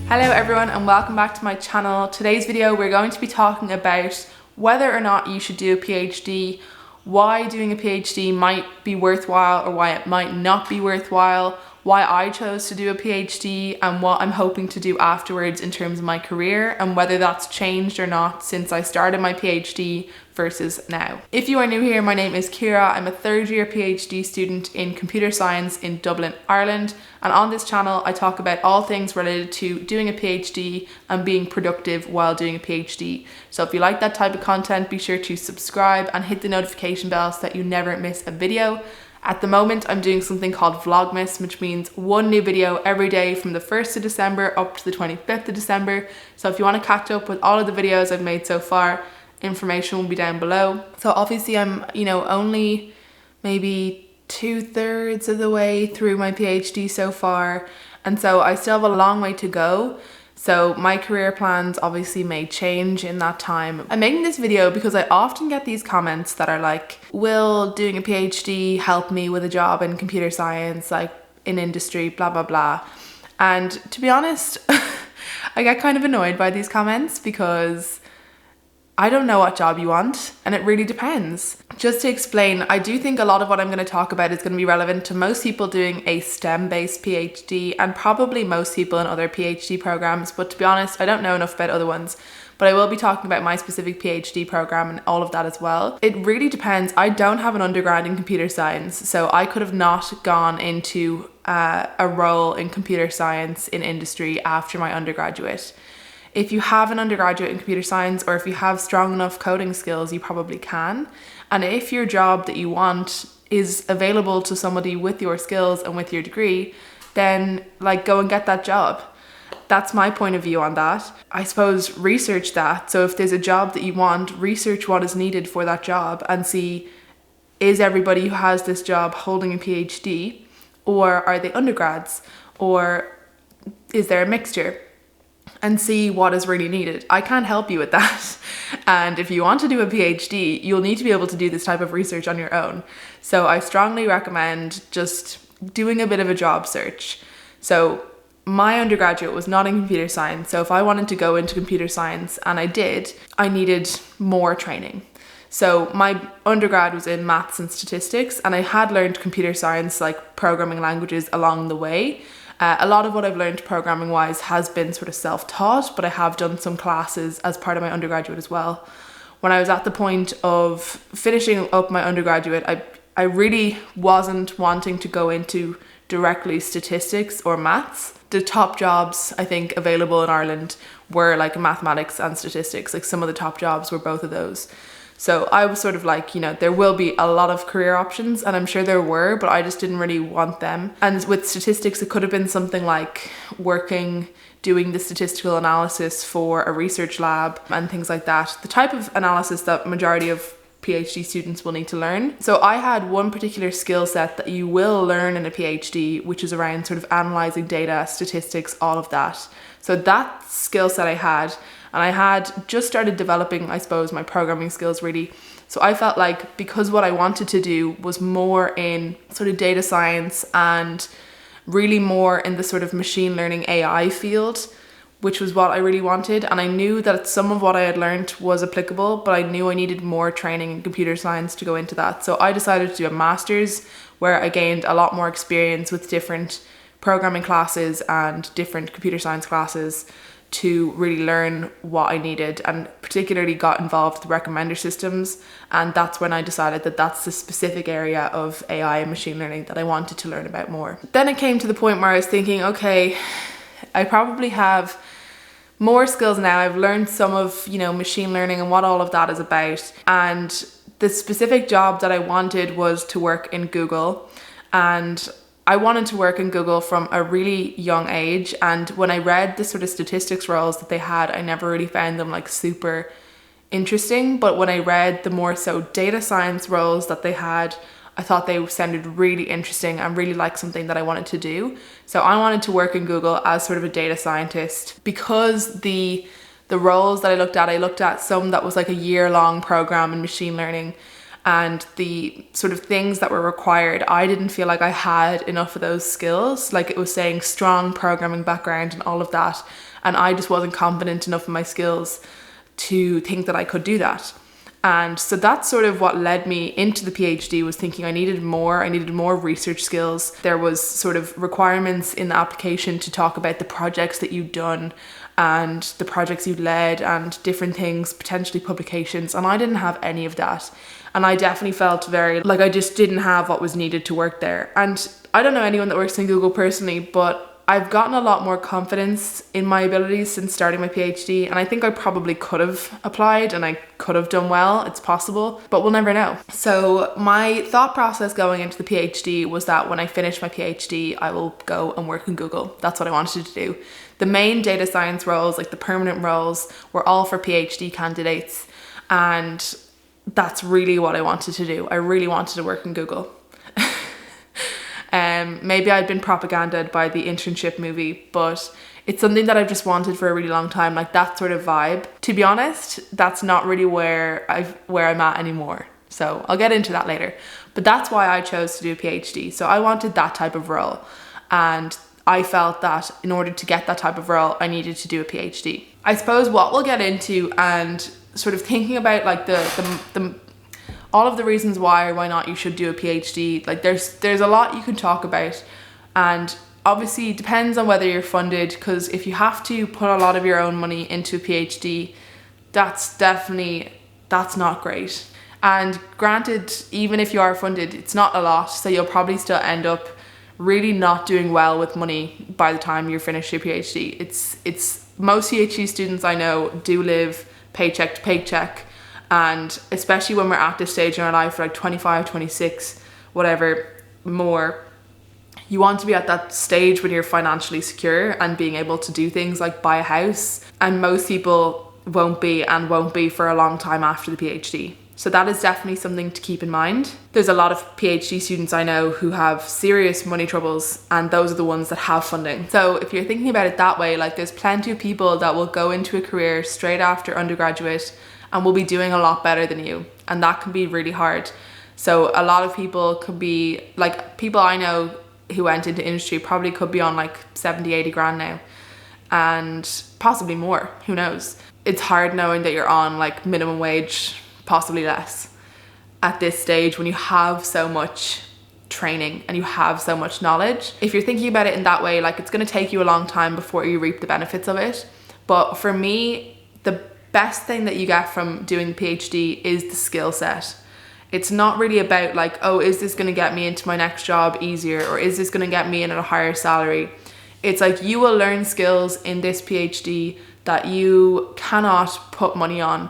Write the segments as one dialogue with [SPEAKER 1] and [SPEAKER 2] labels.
[SPEAKER 1] Hello everyone and welcome back to my channel. Today's video we're going to be talking about whether or not you should do a PhD, why doing a PhD might be worthwhile or why it might not be worthwhile, why I chose to do a PhD and what I'm hoping to do afterwards in terms of my career and whether that's changed or not since I started my PhD versus now. If you are new here, my name is Ciara. I'm a third year PhD student in computer science in Dublin, Ireland, and on this channel I talk about all things related to doing a PhD and being productive while doing a PhD. So if you like that type of content, be sure to subscribe and hit the notification bell so that you never miss a video. At the moment, I'm doing something called Vlogmas, which means one new video every day from the 1st of December up to the 25th of December. So if you want to catch up with all of the videos I've made so far, information will be down below. So obviously I'm, only maybe 2/3 of the way through my PhD so far. And so I still have a long way to go. So my career plans obviously may change in that time. I'm making this video because I often get these comments that are like, will doing a PhD help me with a job in computer science, like in industry, blah, blah, blah. And to be honest, I get kind of annoyed by these comments because I don't know what job you want and it really depends. Just to explain, I do think a lot of what I'm going to talk about is going to be relevant to most people doing a STEM-based PhD and probably most people in other PhD programs, but to be honest, I don't know enough about other ones. But I will be talking about my specific PhD program and all of that as well. It really depends. I don't have an undergrad in computer science, so I could have not gone into a role in computer science in industry after my undergraduate. If you have an undergraduate in computer science or if you have strong enough coding skills, you probably can. And if your job that you want is available to somebody with your skills and with your degree, then go and get that job. That's my point of view on that. I suppose research that. So if there's a job that you want, research what is needed for that job and see, is everybody who has this job holding a PhD, or are they undergrads, or is there a mixture? And see what is really needed. I can't help you with that. And if you want to do a PhD, you'll need to be able to do this type of research on your own. So I strongly recommend just doing a bit of a job search. So my undergraduate was not in computer science. So if I wanted to go into computer science, and I did, I needed more training. So my undergrad was in maths and statistics, and I had learned computer science, like programming languages, along the way. A lot of what I've learned programming wise has been sort of self-taught, but I have done some classes as part of my undergraduate as well. When I was at the point of finishing up my undergraduate, I really wasn't wanting to go into directly statistics or maths. The top jobs I think available in Ireland were like mathematics and statistics. Like some of the top jobs were both of those. So I was sort of like, there will be a lot of career options, and I'm sure there were, but I just didn't really want them. And with statistics, it could have been something like doing the statistical analysis for a research lab and things like that. The type of analysis that majority of PhD students will need to learn. So I had one particular skill set that you will learn in a PhD, which is around sort of analysing data, statistics, all of that. So that skill set I had. And I had just started developing, I suppose, my programming skills really. So I felt like because what I wanted to do was more in sort of data science and really more in the sort of machine learning AI field, which was what I really wanted. And I knew that some of what I had learned was applicable, but I knew I needed more training in computer science to go into that. So I decided to do a master's where I gained a lot more experience with different programming classes and different computer science classes to really learn what I needed, and particularly got involved with recommender systems. And that's when I decided that that's the specific area of AI and machine learning that I wanted to learn about more. Then it came to the point where I was thinking, okay, I probably have more skills now. I've learned some of, machine learning and what all of that is about. And the specific job that I wanted was to work in Google, and I wanted to work in Google from a really young age, and when I read the sort of statistics roles that they had, I never really found them super interesting. But when I read the more so data science roles that they had, I thought they sounded really interesting and really like something that I wanted to do. So I wanted to work in Google as sort of a data scientist. Because the roles that I looked at some that was like a year-long program in machine learning, and the sort of things that were required, I didn't feel like I had enough of those skills. Like, it was saying strong programming background and all of that, and I just wasn't confident enough in my skills to think that I could do that. And so that's sort of what led me into the PhD, was thinking I needed more research skills. There was sort of requirements in the application to talk about the projects that you'd done and the projects you'd led and different things, potentially publications, and I didn't have any of that. And I definitely felt very like I just didn't have what was needed to work there. And I don't know anyone that works in Google personally, but I've gotten a lot more confidence in my abilities since starting my PhD, and I think I probably could have applied and I could have done well. It's possible, but we'll never know. So my thought process going into the PhD was that when I finish my PhD, I will go and work in Google. That's what I wanted to do. The main data science roles, like the permanent roles, were all for PhD candidates, and that's really what I wanted to do. I really wanted to work in Google. Maybe I'd been propagandized by the internship movie, but it's something that I've just wanted for a really long time, like that sort of vibe. To be honest, that's not really where I'm at anymore. So I'll get into that later. But that's why I chose to do a PhD. So I wanted that type of role, and I felt that in order to get that type of role, I needed to do a PhD. I suppose what we'll get into, and sort of thinking about like the all of the reasons why or why not you should do a PhD, like there's a lot you can talk about, and obviously it depends on whether you're funded, because if you have to put a lot of your own money into a PhD, that's not great. And granted, even if you are funded, it's not a lot, so you'll probably still end up really not doing well with money by the time you're finished your PhD. It's most PhD students I know do live paycheck to paycheck. And especially when we're at this stage in our life, like 25, 26, whatever, more, you want to be at that stage when you're financially secure and being able to do things like buy a house. And most people won't be for a long time after the PhD. So that is definitely something to keep in mind. There's a lot of PhD students I know who have serious money troubles, and those are the ones that have funding. So if you're thinking about it that way, like there's plenty of people that will go into a career straight after undergraduate and will be doing a lot better than you, and that can be really hard. So a lot of people could be like, people I know who went into industry probably could be on like 70, 80 grand now, and possibly more, who knows. It's hard knowing that you're on like minimum wage, possibly less, at this stage when you have so much training and you have so much knowledge. If you're thinking about it in that way, like it's going to take you a long time before you reap the benefits of it. But for me, the best thing that you get from doing the PhD is the skill set. It's not really about like, oh, is this going to get me into my next job easier, or is this going to get me in at a higher salary? It's like you will learn skills in this PhD that you cannot put money on.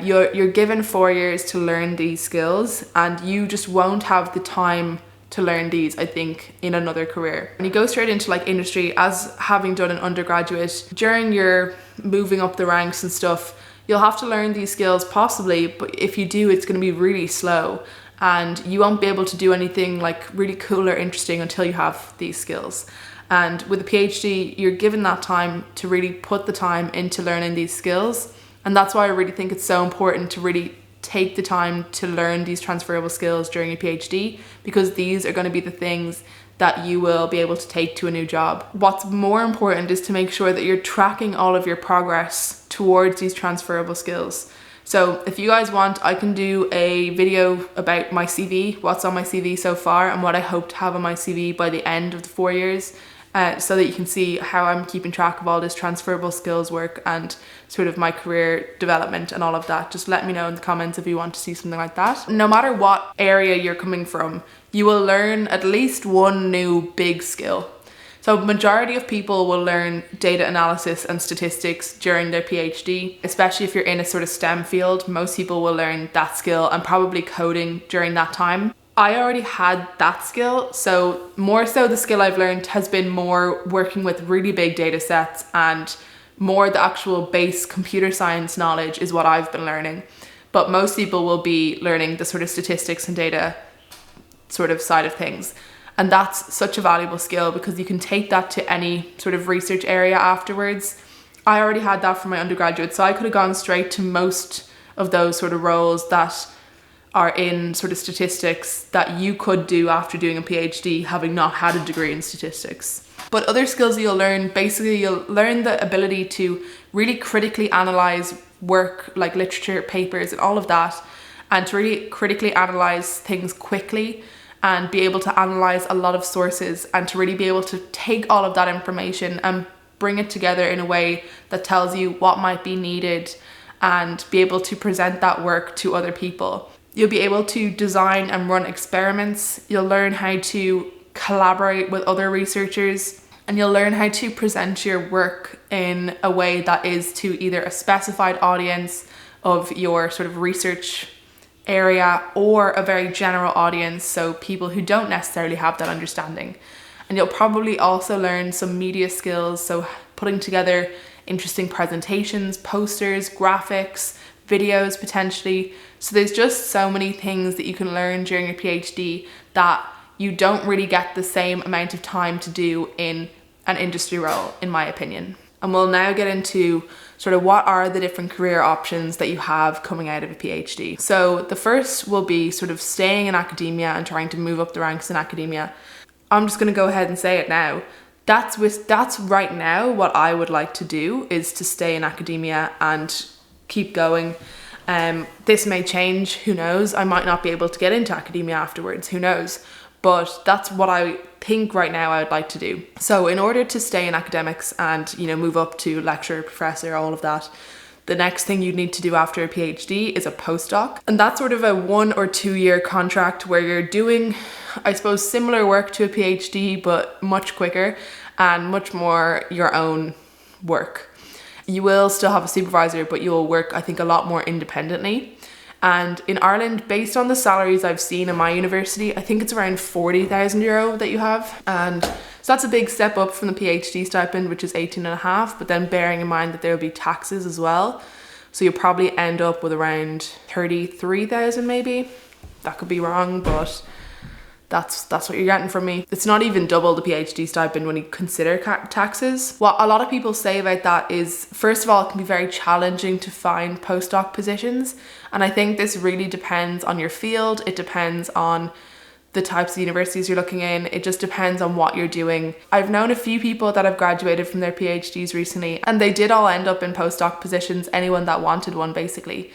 [SPEAKER 1] You're given 4 years to learn these skills, and you just won't have the time to learn these, I think, in another career. When you go straight into like industry, as having done an undergraduate, during your moving up the ranks and stuff, you'll have to learn these skills possibly, but if you do, it's going to be really slow, and you won't be able to do anything like really cool or interesting until you have these skills. And with a PhD, you're given that time to really put the time into learning these skills. And that's why I really think it's so important to really take the time to learn these transferable skills during your PhD, because these are going to be the things that you will be able to take to a new job. What's more important is to make sure that you're tracking all of your progress towards these transferable skills. So if you guys want, I can do a video about my CV, what's on my CV so far, and what I hope to have on my CV by the end of the 4 years. So that you can see how I'm keeping track of all this transferable skills work and sort of my career development and all of that. Just let me know in the comments if you want to see something like that. No matter what area you're coming from, you will learn at least one new big skill. So majority of people will learn data analysis and statistics during their PhD, especially if you're in a sort of STEM field. Most people will learn that skill, and probably coding during that time. I already had that skill, so more so the skill I've learned has been more working with really big data sets, and more the actual base computer science knowledge is what I've been learning. But most people will be learning the sort of statistics and data sort of side of things. And that's such a valuable skill, because you can take that to any sort of research area afterwards. I already had that from my undergraduate, so I could have gone straight to most of those sort of roles that are in sort of statistics that you could do after doing a PhD having not had a degree in statistics. But other skills you'll learn, basically you'll learn the ability to really critically analyze work like literature, papers and all of that, and to really critically analyze things quickly and be able to analyze a lot of sources, and to really be able to take all of that information and bring it together in a way that tells you what might be needed and be able to present that work to other people. You'll be able to design and run experiments. You'll learn how to collaborate with other researchers, and you'll learn how to present your work in a way that is to either a specified audience of your sort of research area or a very general audience, so people who don't necessarily have that understanding. And you'll probably also learn some media skills, so putting together interesting presentations, posters, graphics, videos potentially. So there's just so many things that you can learn during your PhD that you don't really get the same amount of time to do in an industry role, in my opinion. And we'll now get into sort of what are the different career options that you have coming out of a PhD. So the first will be sort of staying in academia and trying to move up the ranks in academia. I'm just going to go ahead and say it now. That's right now what I would like to do, is to stay in academia and keep going. This may change, who knows? I might not be able to get into academia afterwards, who knows? But that's what I think right now I would like to do. So in order to stay in academics and, you know, move up to lecturer, professor, all of that, the next thing you need to do after a PhD is a postdoc. And that's sort of a 1 or 2 year contract where you're doing, I suppose, similar work to a PhD, but much quicker and much more your own work. You will still have a supervisor, but you'll work, I think, a lot more independently. And in Ireland, based on the salaries I've seen in my university, I think it's around 40,000 euro that you have. And so that's a big step up from the PhD stipend, which is 18.5, but then bearing in mind that there will be taxes as well. So you'll probably end up with around 33,000 maybe. That could be wrong, but that's what you're getting from me. It's not even double the PhD stipend when you consider taxes. What a lot of people say about that is, first of all, it can be very challenging to find postdoc positions. And I think this really depends on your field. It depends on the types of universities you're looking in. It just depends on what you're doing. I've known a few people that have graduated from their PhDs recently, and they did all end up in postdoc positions, anyone that wanted one basically.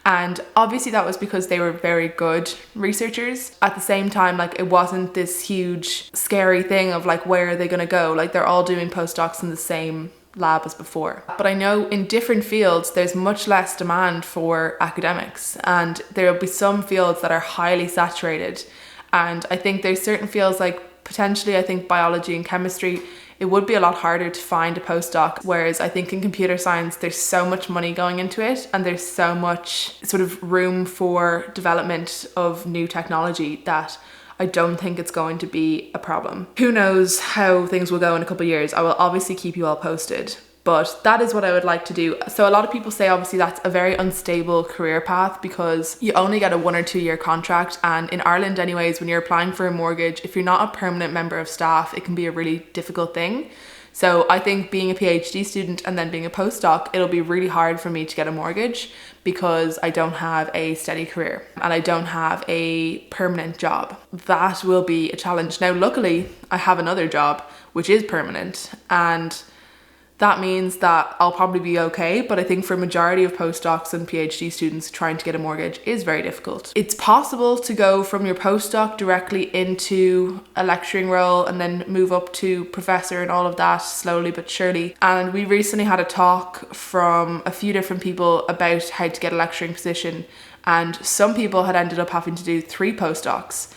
[SPEAKER 1] And obviously that was because they were very good researchers. At the same time, like, it wasn't this huge scary thing of like, where are they going to go? Like, they're all doing postdocs in the same lab as before. But I know in different fields there's much less demand for academics, and there'll be some fields that are highly saturated. And I think there's certain fields, like potentially I think biology and chemistry, it would be a lot harder to find a postdoc, whereas I think in computer science there's so much money going into it, and there's so much sort of room for development of new technology that I don't think it's going to be a problem. Who knows how things will go in a couple of years. I will obviously keep you all posted, but that is what I would like to do. So a lot of people say obviously that's a very unstable career path because you only get a 1 or 2 year contract, and in Ireland anyways, when you're applying for a mortgage, if you're not a permanent member of staff, it can be a really difficult thing. So I think being a PhD student and then being a postdoc, it'll be really hard for me to get a mortgage because I don't have a steady career and I don't have a permanent job. That will be a challenge. Now, luckily, I have another job which is permanent, and that means that I'll probably be okay, but I think for a majority of postdocs and PhD students, trying to get a mortgage is very difficult. It's possible to go from your postdoc directly into a lecturing role and then move up to professor and all of that slowly but surely. And we recently had a talk from a few different people about how to get a lecturing position, and some people had ended up having to do 3 postdocs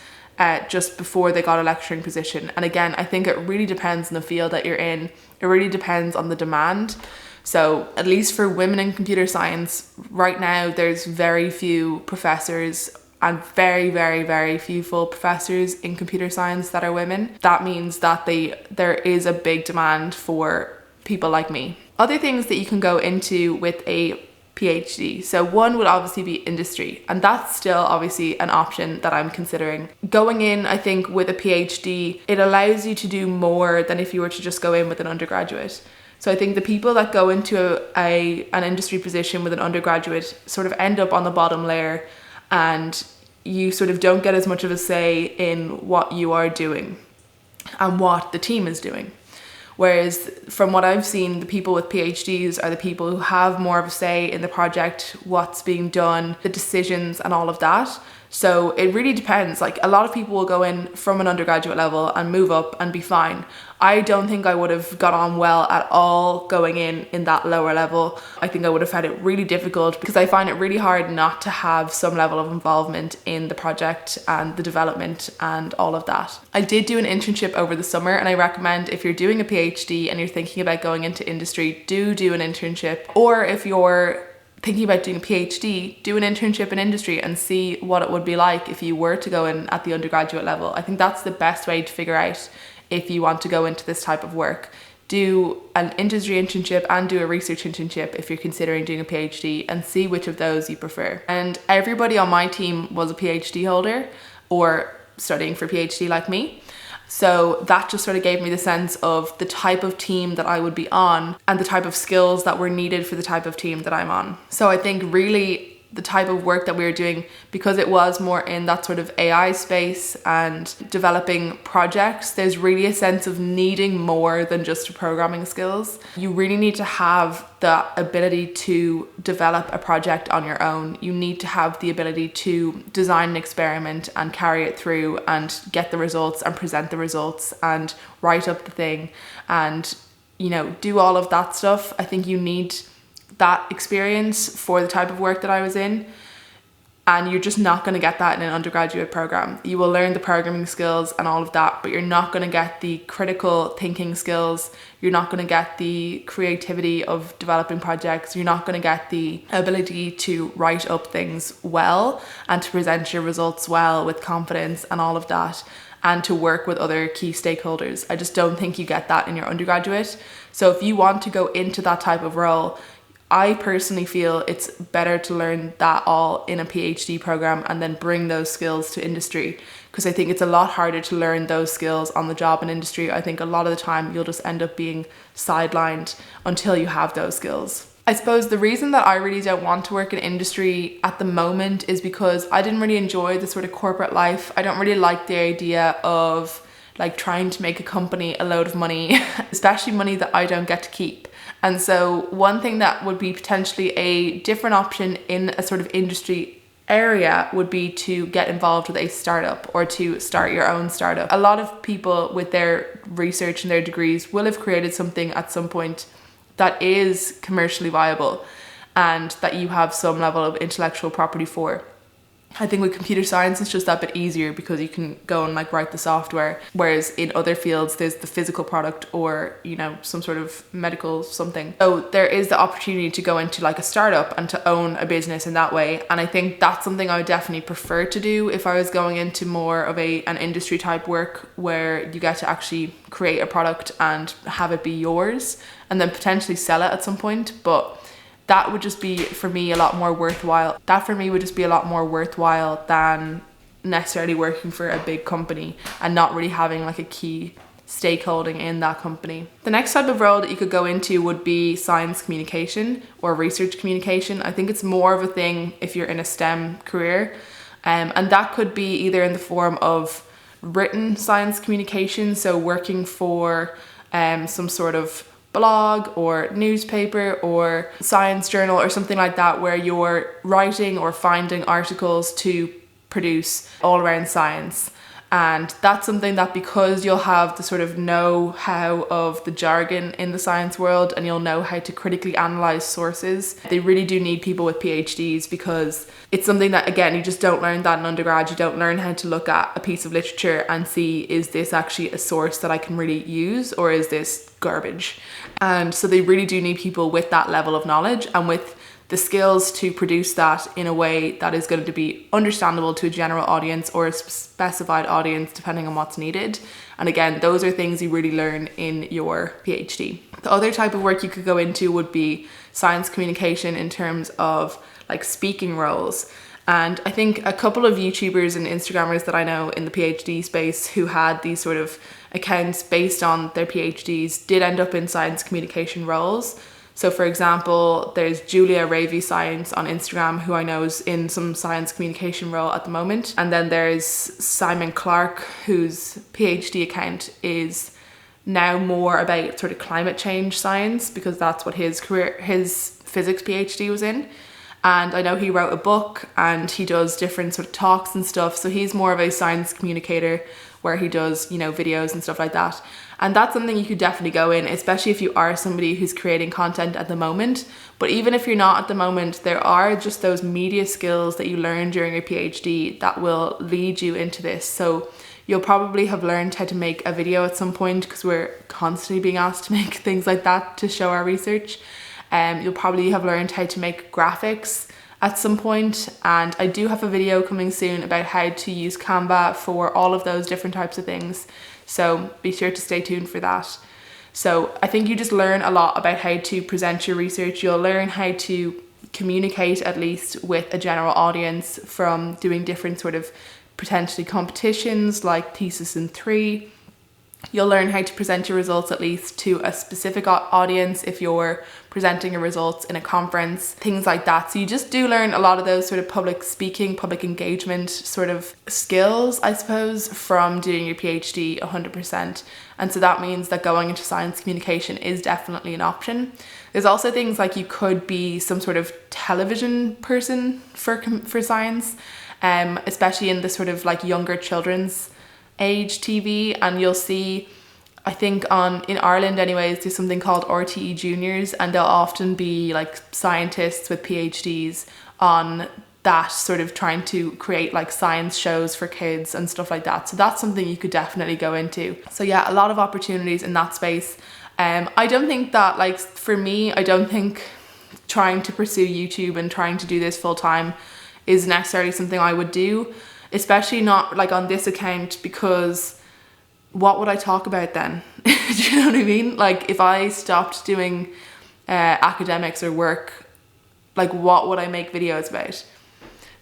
[SPEAKER 1] just before they got a lecturing position. And again, I think it really depends on the field that you're in. It really depends on the demand. So at least for women in computer science, right now there's very few professors and very, very, very few full professors in computer science that are women. That means that there is a big demand for people like me. Other things that you can go into with a PhD. So one would obviously be industry, and that's still obviously an option that I'm considering. Going in, I think, with a PhD, it allows you to do more than if you were to just go in with an undergraduate. So I think the people that go into an industry position with an undergraduate sort of end up on the bottom layer, and you sort of don't get as much of a say in what you are doing and what the team is doing. Whereas from what I've seen, the people with PhDs are the people who have more of a say in the project, what's being done, the decisions and all of that. So it really depends. Like, a lot of people will go in from an undergraduate level and move up and be fine. I don't think I would have got on well at all going in that lower level. I think I would have had it really difficult because I find it really hard not to have some level of involvement in the project and the development and all of that. I did do an internship over the summer, and I recommend if you're doing a PhD and you're thinking about going into industry, do an internship. Or if you're thinking about doing a PhD, do an internship in industry and see what it would be like if you were to go in at the undergraduate level. I think that's the best way to figure out if you want to go into this type of work. Do an industry internship and do a research internship if you're considering doing a PhD, and see which of those you prefer. And everybody on my team was a PhD holder or studying for PhD like me. So that just sort of gave me the sense of the type of team that I would be on and the type of skills that were needed for the type of team that I'm on. So I think really the type of work that we were doing, because it was more in that sort of AI space and developing projects, there's really a sense of needing more than just programming skills. You really need to have the ability to develop a project on your own. You need to have the ability to design an experiment and carry it through and get the results and present the results and write up the thing and, you know, do all of that stuff. I think you need that experience for the type of work that I was in, and you're just not going to get that in an undergraduate program. You will learn the programming skills and all of that, but you're not going to get the critical thinking skills. You're not going to get the creativity of developing projects. You're not going to get the ability to write up things well and to present your results well with confidence and all of that, and to work with other key stakeholders. I just don't think you get that in your undergraduate. So if you want to go into that type of role, I personally feel it's better to learn that all in a PhD program and then bring those skills to industry, because I think it's a lot harder to learn those skills on the job in industry. I think a lot of the time you'll just end up being sidelined until you have those skills. I suppose the reason that I really don't want to work in industry at the moment is because I didn't really enjoy the sort of corporate life. I don't really like the idea of like trying to make a company a load of money, especially money that I don't get to keep. And so one thing that would be potentially a different option in a sort of industry area would be to get involved with a startup or to start your own startup. A lot of people with their research and their degrees will have created something at some point that is commercially viable and that you have some level of intellectual property for. I think with computer science it's just that bit easier because you can go and like write the software, whereas in other fields there's the physical product or, you know, some sort of medical something. So there is the opportunity to go into like a startup and to own a business in that way, and I think that's something I would definitely prefer to do if I was going into more of an industry type work where you get to actually create a product and have it be yours and then potentially sell it at some point. But that would just be for me a lot more worthwhile. That for me would just be a lot more worthwhile than necessarily working for a big company and not really having like a key stakeholding in that company. The next type of role that you could go into would be science communication or research communication. I think it's more of a thing if you're in a STEM career, and that could be either in the form of written science communication, so working for some sort of blog or newspaper or science journal or something like that, where you're writing or finding articles to produce all around science. And that's something that, because you'll have the sort of know-how of the jargon in the science world and you'll know how to critically analyze sources, they really do need people with PhDs, because it's something that, again, you just don't learn that in undergrad. You don't learn how to look at a piece of literature and see, is this actually a source that I can really use or is this garbage? And so they really do need people with that level of knowledge and with the skills to produce that in a way that is going to be understandable to a general audience or a specified audience, depending on what's needed. And again, those are things you really learn in your PhD. The other type of work you could go into would be science communication in terms of like speaking roles. And I think a couple of YouTubers and Instagrammers that I know in the PhD space who had these sort of accounts based on their PhDs did end up in science communication roles. So for example, there's Julia Ravy Science on Instagram, who I know is in some science communication role at the moment. And then there's Simon Clark, whose PhD account is now more about sort of climate change science, because that's what his physics PhD was in. And I know he wrote a book and he does different sort of talks and stuff. So he's more of a science communicator where he does, you know, videos and stuff like that. And that's something you could definitely go in, especially if you are somebody who's creating content at the moment. But even if you're not at the moment, there are just those media skills that you learn during your PhD that will lead you into this. So you'll probably have learned how to make a video at some point, because we're constantly being asked to make things like that to show our research. You'll probably have learned how to make graphics at some point, and I do have a video coming soon about how to use Canva for all of those different types of things, so be sure to stay tuned for that. So I think you just learn a lot about how to present your research. You'll learn how to communicate, at least with a general audience, from doing different sort of potentially competitions like Thesis in 3. You'll learn how to present your results at least to a specific audience if you're presenting your results in a conference, things like that. So you just do learn a lot of those sort of public speaking, public engagement sort of skills, I suppose, from doing your PhD 100%. And so that means that going into science communication is definitely an option. There's also things like you could be some sort of television person for science, especially in the sort of like younger children's age TV, and you'll see, I think in Ireland anyways, there's something called RTE Juniors, and they'll often be like scientists with PhDs on that, sort of trying to create like science shows for kids and stuff like that. So that's something you could definitely go into. So yeah, a lot of opportunities in that space. I don't think that, like, for me, I don't think trying to pursue YouTube and trying to do this full time is necessarily something I would do. Especially not like on this account, because what would I talk about then? Do you know what I mean? Like, if I stopped doing academics or work, like, what would I make videos about?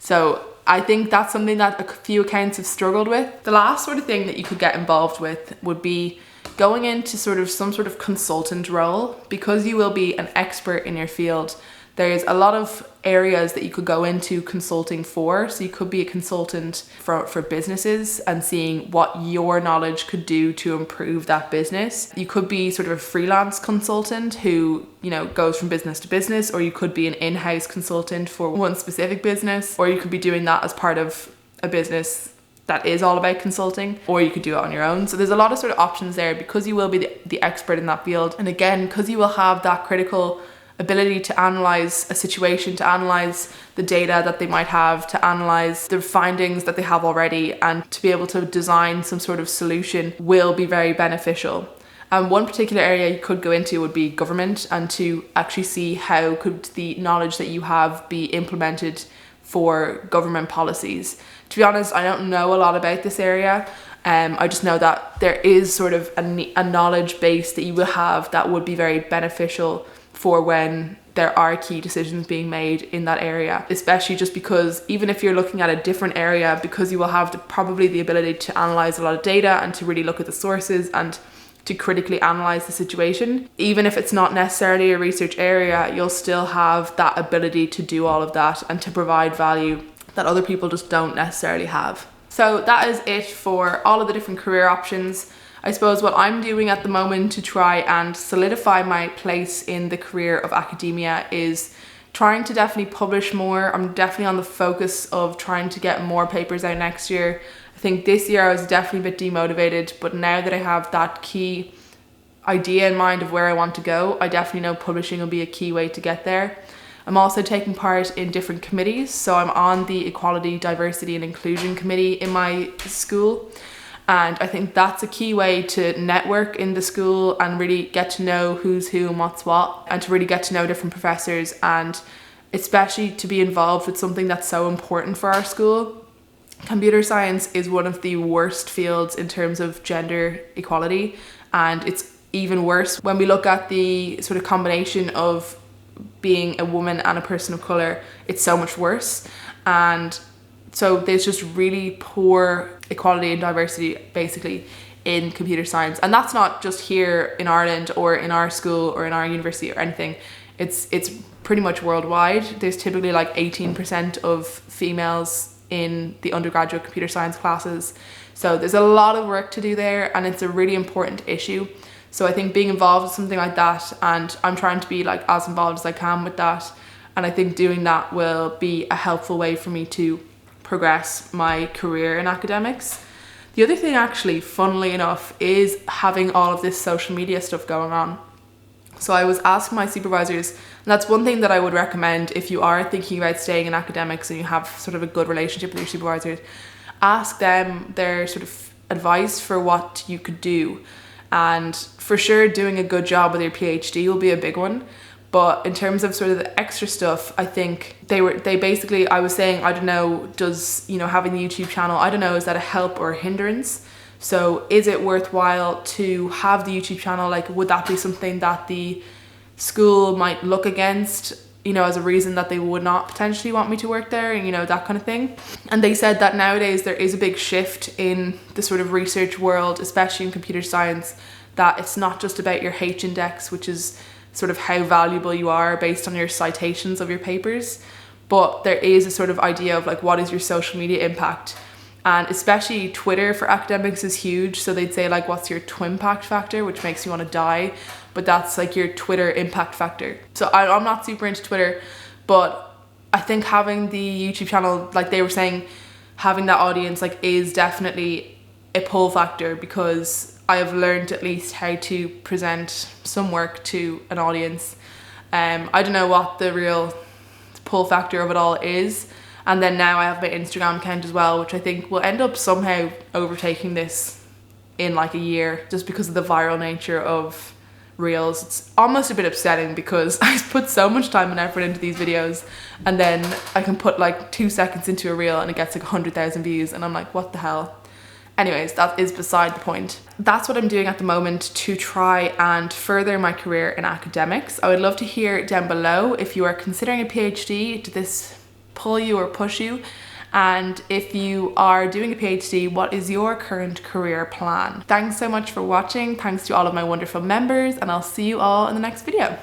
[SPEAKER 1] So I think that's something that a few accounts have struggled with. The last sort of thing that you could get involved with would be going into sort of some sort of consultant role, because you will be an expert in your field. There's a lot of areas that you could go into consulting for. So you could be a consultant for businesses and seeing what your knowledge could do to improve that business. You could be sort of a freelance consultant who, you know, goes from business to business, or you could be an in-house consultant for one specific business, or you could be doing that as part of a business that is all about consulting, or you could do it on your own. So there's a lot of sort of options there, because you will be the expert in that field. And again, because you will have that critical ability to analyze a situation, to analyze the data that they might have, to analyze the findings that they have already, and to be able to design some sort of solution will be very beneficial. And one particular area you could go into would be government, and to actually see how could the knowledge that you have be implemented for government policies. To be honest, I don't know a lot about this area. I just know that there is sort of a knowledge base that you will have that would be very beneficial for when there are key decisions being made in that area, especially just because even if you're looking at a different area, because you will have probably the ability to analyze a lot of data and to really look at the sources and to critically analyze the situation, even if it's not necessarily a research area, you'll still have that ability to do all of that and to provide value that other people just don't necessarily have. So that is it for all of the different career options. I suppose what I'm doing at the moment to try and solidify my place in the career of academia is trying to definitely publish more. I'm definitely on the focus of trying to get more papers out next year. I think this year I was definitely a bit demotivated, but now that I have that key idea in mind of where I want to go, I definitely know publishing will be a key way to get there. I'm also taking part in different committees. So I'm on the Equality, Diversity and Inclusion Committee in my school. And I think that's a key way to network in the school and really get to know who's who and what's what, and to really get to know different professors, and especially to be involved with something that's so important for our school. Computer science is one of the worst fields in terms of gender equality, and it's even worse when we look at the sort of combination of being a woman and a person of colour. It's so much worse, and so there's just really poor equality and diversity basically in computer science. And that's not just here in Ireland or in our school or in our university or anything. It's pretty much worldwide. There's typically like 18% of females in the undergraduate computer science classes. So there's a lot of work to do there, and it's a really important issue. So I think being involved with something like that, and I'm trying to be like as involved as I can with that, and I think doing that will be a helpful way for me to progress my career in academics. The other thing actually, funnily enough, is having all of this social media stuff going on. So I was asking my supervisors, and that's one thing that I would recommend if you are thinking about staying in academics and you have sort of a good relationship with your supervisors, ask them their sort of advice for what you could do. And for sure, doing a good job with your PhD will be a big one. But in terms of sort of the extra stuff, I think I was saying, I don't know, does, having the YouTube channel, I don't know, is that a help or a hindrance? So is it worthwhile to have the YouTube channel? Like, would that be something that the school might look against, as a reason that they would not potentially want me to work there, and that kind of thing? And they said that nowadays there is a big shift in the sort of research world, especially in computer science, that it's not just about your H-index, which is sort of how valuable you are based on your citations of your papers, but there is a sort of idea of like, what is your social media impact? And especially Twitter for academics is huge. So they'd say like, what's your twimpact factor, which makes you want to die, but that's like your Twitter impact factor. So I'm not super into Twitter, but I think having the YouTube channel, like they were saying, having that audience like is definitely a pull factor, because I have learned at least how to present some work to an audience. I don't know what the real pull factor of it all is. And then now I have my Instagram account as well, which I think will end up somehow overtaking this in like a year, just because of the viral nature of reels. It's almost a bit upsetting because I put so much time and effort into these videos, and then I can put like 2 seconds into a reel and it gets like 100,000 views, and I'm like, what the hell? Anyways, that is beside the point. That's what I'm doing at the moment to try and further my career in academics. I would love to hear down below if you are considering a PhD. Did this pull you or push you? And if you are doing a PhD, what is your current career plan? Thanks so much for watching. Thanks to all of my wonderful members, and I'll see you all in the next video.